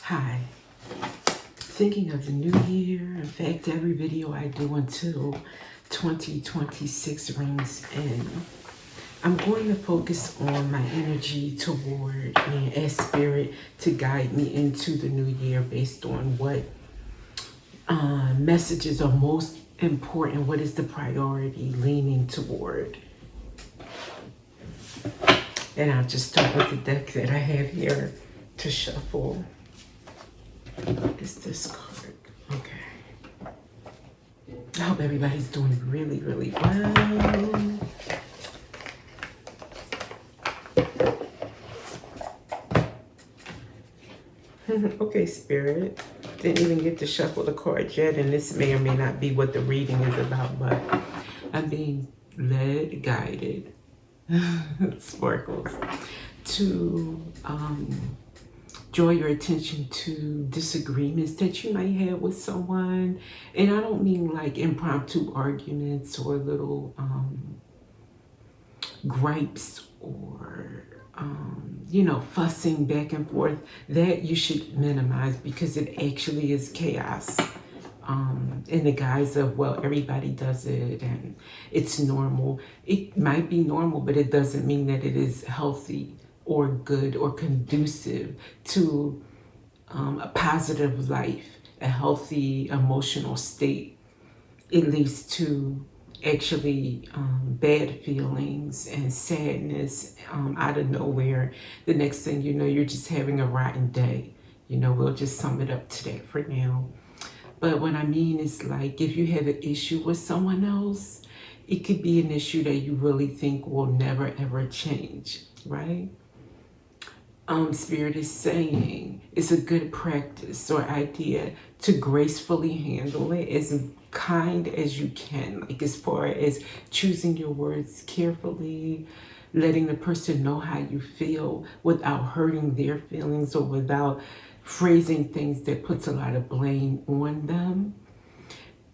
Hi. Thinking of the new year. In fact, every video I do until 2026 rings in. I'm going to focus on my energy toward and ask Spirit to guide me into the new year based on what messages are most important. What is the priority leaning toward? And I'll just start with the deck that I have here to shuffle. Is this card? Okay. I hope everybody's doing really, really well. Okay, Spirit. Didn't even get to shuffle the cards yet, and this may or may not be what the reading is about, but I'm being led, guided, sparkles, to draw your attention to disagreements that you might have with someone. And I don't mean like impromptu arguments or little gripes or fussing back and forth. That you should minimize because it actually is chaos in the guise of, well, everybody does it and it's normal. It might be normal, but it doesn't mean that it is healthy or good or conducive to a positive life, a healthy emotional state. It leads to actually bad feelings and sadness out of nowhere. The next thing you know, you're just having a rotten day. We'll just sum it up to that for now. But what I mean is, like, if you have an issue with someone else, it could be an issue that you really think will never ever change, right? Spirit is saying it's a good practice or idea to gracefully handle it as kind as you can, like as far as choosing your words carefully, letting the person know how you feel without hurting their feelings or without phrasing things that puts a lot of blame on them,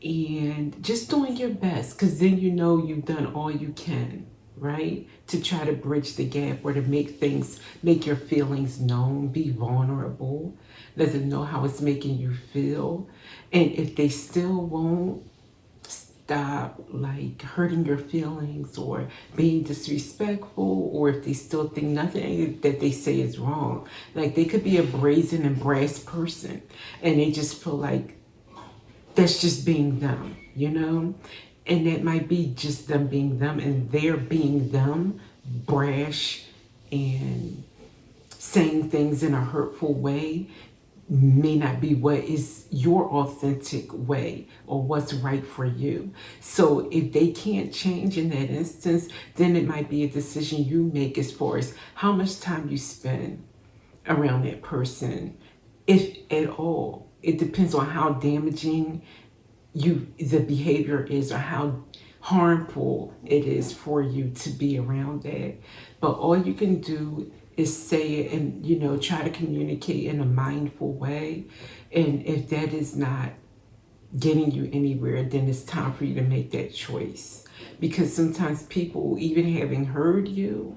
and just doing your best, because then you've done all you can, right? To try to bridge the gap or to make your feelings known, be vulnerable, let them know how it's making you feel. And if they still won't stop like hurting your feelings or being disrespectful, or if they still think nothing that they say is wrong, like they could be a brazen and brass person and they just feel like that's just being them, and that might be just them being them, and they're being them, brash and saying things in a hurtful way may not be what is your authentic way or what's right for you. So if they can't change in that instance, then it might be a decision you make as far as how much time you spend around that person, if at all. It depends on how damaging the behavior is or how harmful it is for you to be around that. But all you can do is say it and try to communicate in a mindful way. And if that is not getting you anywhere, then it's time for you to make that choice. Because sometimes people, even having heard you,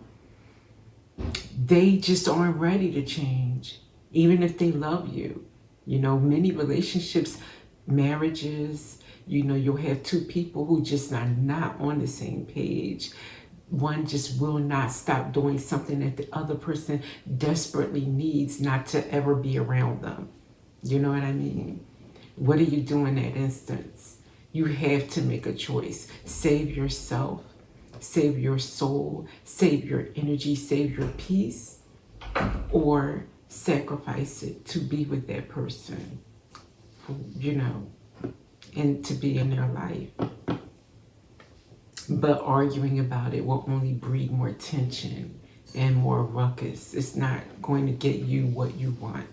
they just aren't ready to change, even if they love you. Many relationships, marriages, you'll have two people who just are not on the same page. One just will not stop doing something that the other person desperately needs not to ever be around them. You know what I mean? What do you do in that instance? You have to make a choice. Save yourself, save your soul, save your energy, save your peace, or sacrifice it to be with that person, and to be in their life. But arguing about it will only breed more tension and more ruckus. It's not going to get you what you want.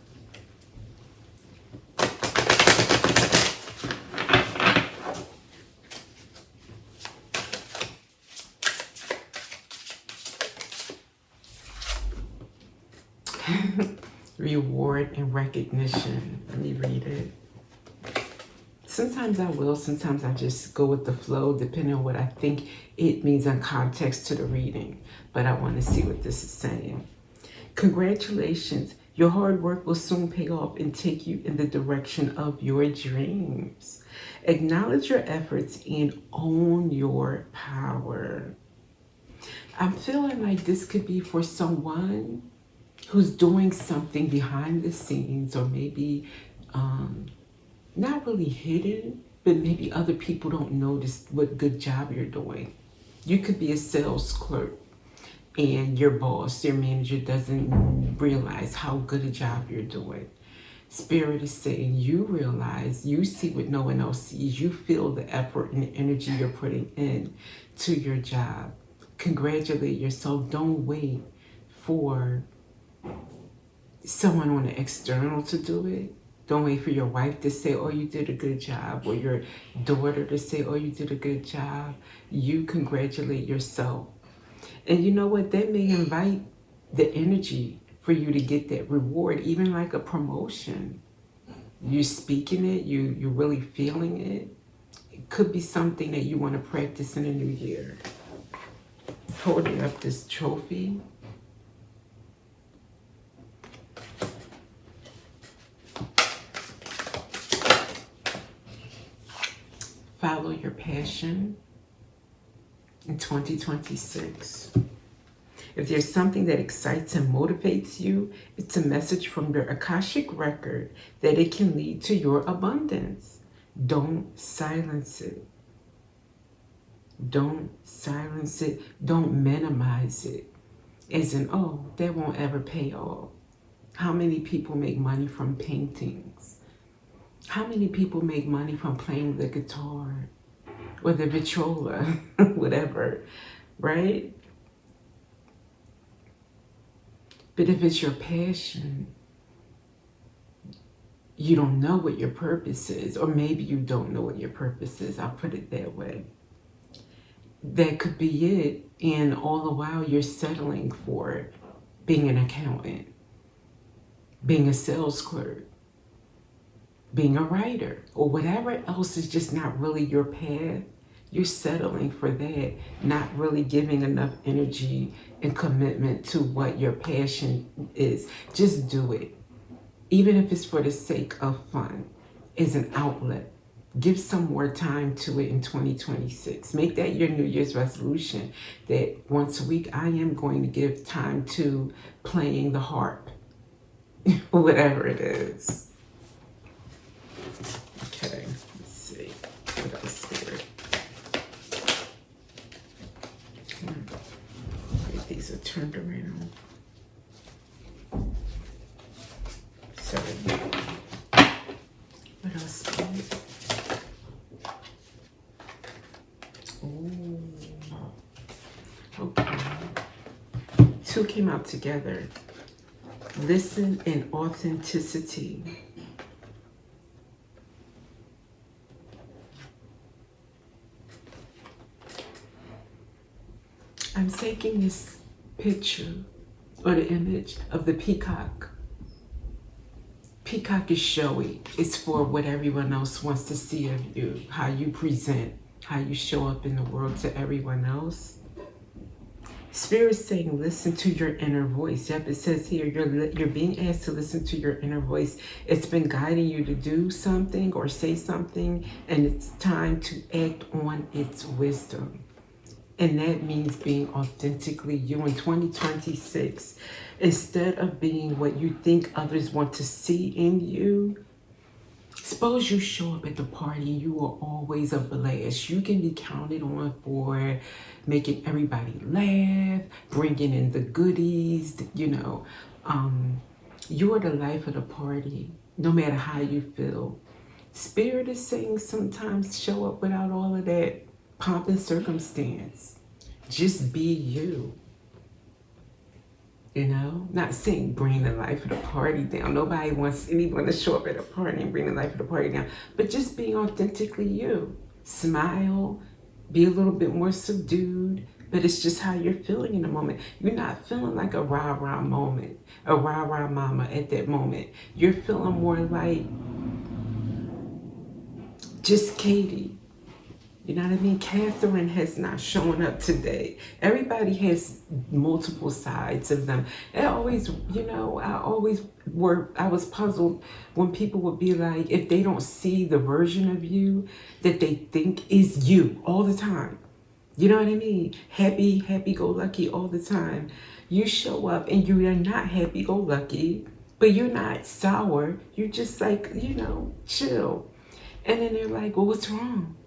Reward and recognition. Let me read it. Sometimes I will, sometimes I just go with the flow, depending on what I think it means in context to the reading. But I want to see what this is saying. Congratulations, Your hard work will soon pay off and take you in the direction of your dreams. Acknowledge your efforts and own your power. I'm feeling like this could be for someone who's doing something behind the scenes, or maybe not really hidden, but maybe other people don't notice what good job you're doing. You could be a sales clerk and your boss, your manager doesn't realize how good a job you're doing. Spirit is saying you realize, you see what no one else sees. You feel the effort and the energy you're putting in to your job. Congratulate yourself. Don't wait for someone on the external to do it. Don't wait for your wife to say, oh, you did a good job, or your daughter to say, oh, you did a good job. You congratulate yourself. And you know what? That may invite the energy for you to get that reward, even like a promotion. You're speaking it, you're really feeling it. It could be something that you want to practice in the new year. Holding up this trophy. Follow your passion in 2026. If there's something that excites and motivates you, it's a message from your Akashic record that it can lead to your abundance. Don't silence it. Don't silence it. Don't minimize it. As in, oh, that won't ever pay off. How many people make money from paintings? How many people make money from playing the guitar or the viola, whatever, right? But if it's your passion, you don't know what your purpose is, or maybe you don't know what your purpose is. I'll put it that way. That could be it, and all the while you're settling for being an accountant, being a sales clerk, being a writer, or whatever else is just not really your path. You're settling for that, not really giving enough energy and commitment to what your passion is. Just do it. Even if it's for the sake of fun, is an outlet. Give some more time to it in 2026. Make that your New Year's resolution, that once a week I am going to give time to playing the harp, whatever it is. Okay, let's see. What else here? Okay, these are turned around. So, what else? Oh, okay. Two came out together. Listen and authenticity. I'm taking this picture or the image of the peacock. Peacock is showy. It's for what everyone else wants to see of you, how you present, how you show up in the world to everyone else. Spirit's saying, listen to your inner voice. Yep, it says here, you're being asked to listen to your inner voice. It's been guiding you to do something or say something, and it's time to act on its wisdom. And that means being authentically you in 2026. Instead of being what you think others want to see in you, suppose you show up at the party, you are always a blast. You can be counted on for making everybody laugh, bringing in the goodies, you are the life of the party, no matter how you feel. Spirit is saying sometimes show up without all of that pomp and circumstance. Just be you. Not saying bring the life of the party down. Nobody wants anyone to show up at a party and bring the life of the party down. But just being authentically you. Smile, be a little bit more subdued, but it's just how you're feeling in the moment. You're not feeling like a rah-rah moment, a rah-rah mama at that moment. You're feeling more like just Katie. You know what I mean? Catherine has not shown up today. Everybody has multiple sides of them. I always, I was puzzled when people would be like, if they don't see the version of you that they think is you all the time. You know what I mean? Happy go lucky all the time. You show up and you are not happy go lucky, but you're not sour. You're just like, chill. And then they're like, well, what's wrong?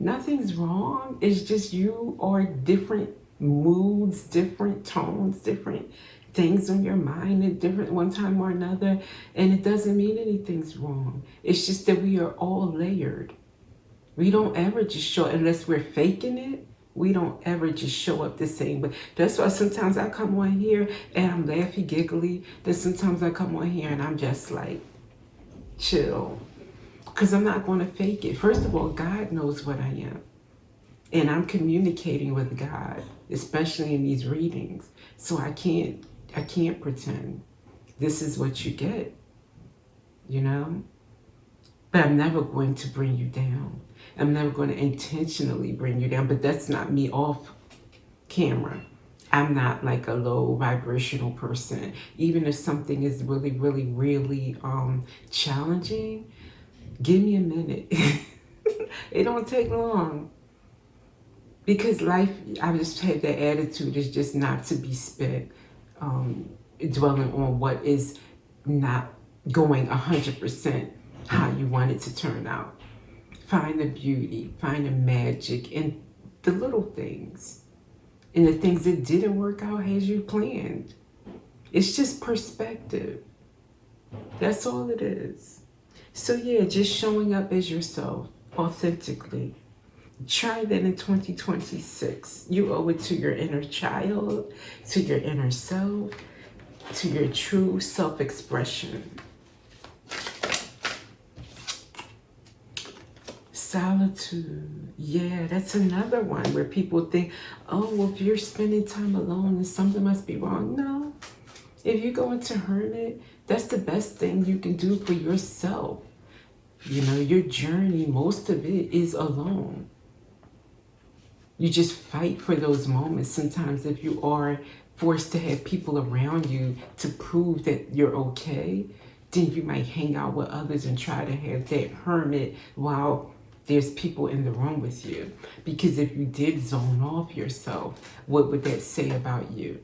Nothing's wrong. It's just you are different moods, different tones, different things on your mind at different one time or another. And it doesn't mean anything's wrong. It's just that we are all layered. We don't ever just show, unless we're faking it, we don't ever just show up the same. But that's why sometimes I come on here and I'm laughy, giggly. Then sometimes I come on here and I'm just like, chill. Because I'm not going to fake it. First of all, God knows what I am. And I'm communicating with God, especially in these readings. So I can't pretend. This is what you get, But I'm never going to bring you down. I'm never going to intentionally bring you down, but that's not me off camera. I'm not like a low vibrational person. Even if something is really, really, really challenging, give me a minute. It don't take long. Because life, I just had that attitude, is just not to be spent dwelling on what is not going 100% how you want it to turn out. Find the beauty, find the magic in the little things. And the things that didn't work out as you planned. It's just perspective. That's all it is. So yeah, just showing up as yourself, authentically. Try that in 2026. You owe it to your inner child, to your inner self, to your true self-expression. Solitude. Yeah, that's another one where people think, oh, well, if you're spending time alone, then something must be wrong. No. If you go into hermit, that's the best thing you can do for yourself. Your journey, most of it is alone. You just fight for those moments. Sometimes if you are forced to have people around you to prove that you're okay, then you might hang out with others and try to have that hermit while there's people in the room with you. Because if you did zone off yourself, what would that say about you?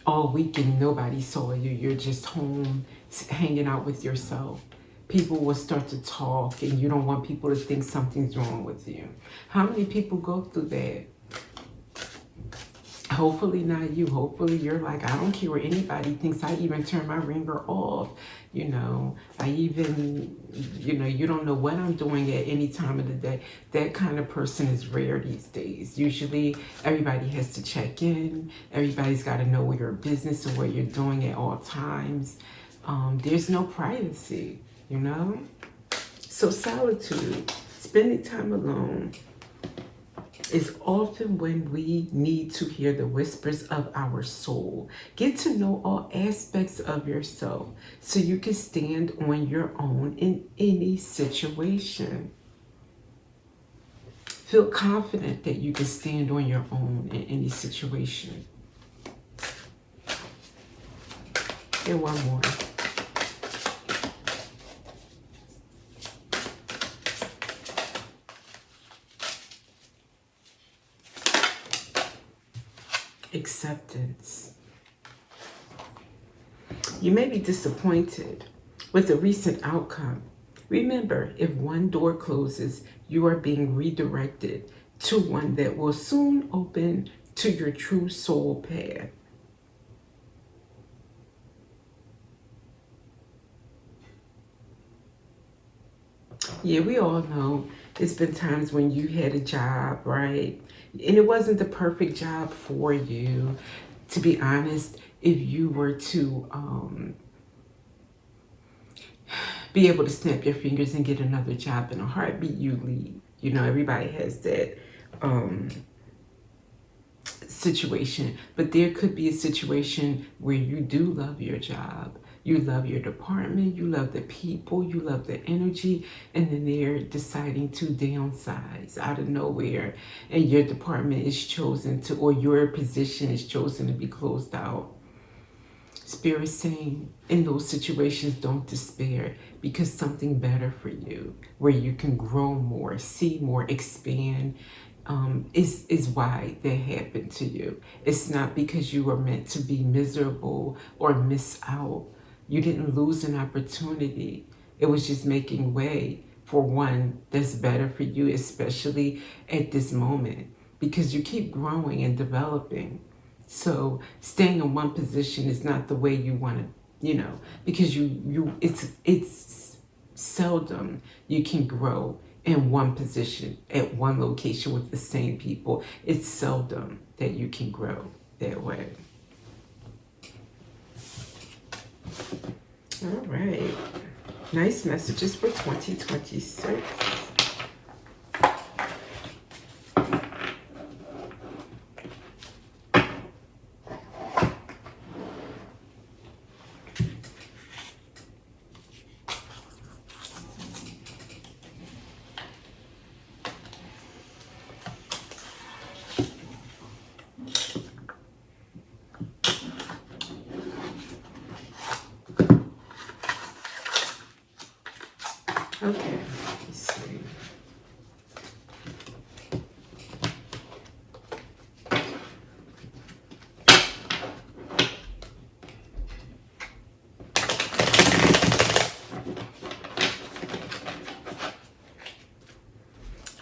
All weekend, nobody saw you. You're just home, hanging out with yourself. People will start to talk and you don't want people to think something's wrong with you. How many people go through that? Hopefully not you. Hopefully you're like, I don't care what anybody thinks. I even turn my ringer off. I even, you don't know what I'm doing at any time of the day. That kind of person is rare these days. Usually everybody has to check in. Everybody's got to know your business and what you're doing at all times. There's no privacy, So solitude, spending time alone, is often when we need to hear the whispers of our soul. Get to know all aspects of yourself so you can stand on your own in any situation. Feel confident that you can stand on your own in any situation. And one more. Acceptance. You may be disappointed with a recent outcome. Remember, if one door closes, you are being redirected to one that will soon open to your true soul path. Yeah, we all know it's been times when you had a job, right? And it wasn't the perfect job for you. To be honest, if you were to be able to snap your fingers and get another job in a heartbeat, you leave. Everybody has that situation. But there could be a situation where you do love your job, You love your department, you love the people, you love the energy, and then they're deciding to downsize out of nowhere, and your department is chosen to, or your position is chosen to be closed out. Spirit saying, in those situations, don't despair, because something better for you, where you can grow more, see more, expand, is why that happened to you. It's not because you were meant to be miserable or miss out. You didn't lose an opportunity. It was just making way for one that's better for you, especially at this moment, because you keep growing and developing. So staying in one position is not the way you want to, because it's seldom you can grow in one position at one location with the same people. It's seldom that you can grow that way. All right. Nice messages for 2026. Okay, let's see.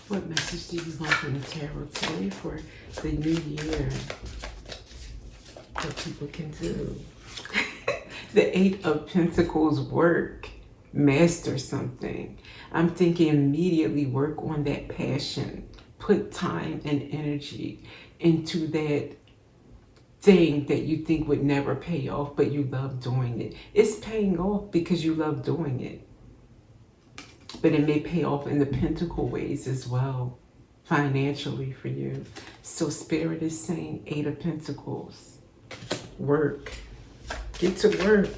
What message do you want from the tarot today for the new year? What people can do. The Eight of Pentacles, work, master something. I'm thinking immediately work on that passion. Put time and energy into that thing that you think would never pay off, but you love doing it. It's paying off because you love doing it. But it may pay off in the pentacle ways as well, financially for you. So Spirit is saying Eight of Pentacles, work. Get to work.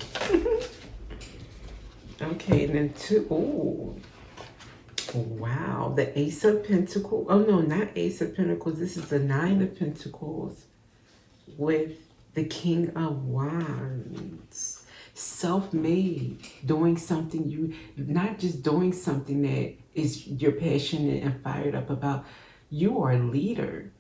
Okay, and then oh, wow, the Ace of Pentacles. Oh no, not Ace of Pentacles. This is the Nine of Pentacles with the King of Wands. Self-made, doing something not just doing something that is you're passionate and fired up about. You are a leader.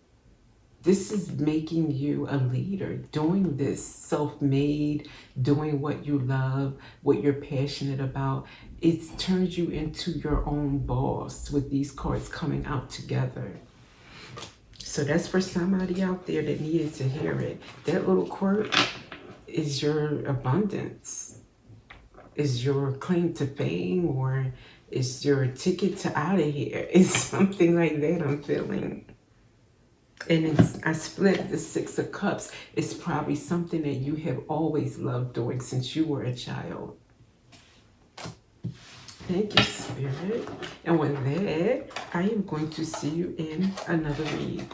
This is making you a leader, doing this self-made, doing what you love, what you're passionate about. It turns you into your own boss with these cards coming out together. So that's for somebody out there that needed to hear it. That little quirk is your abundance, is your claim to fame, or is your ticket to out of here. It's something like that I'm feeling. And I split the Six of Cups. It's probably something that you have always loved doing since you were a child. Thank you, Spirit. And with that, I am going to see you in another read.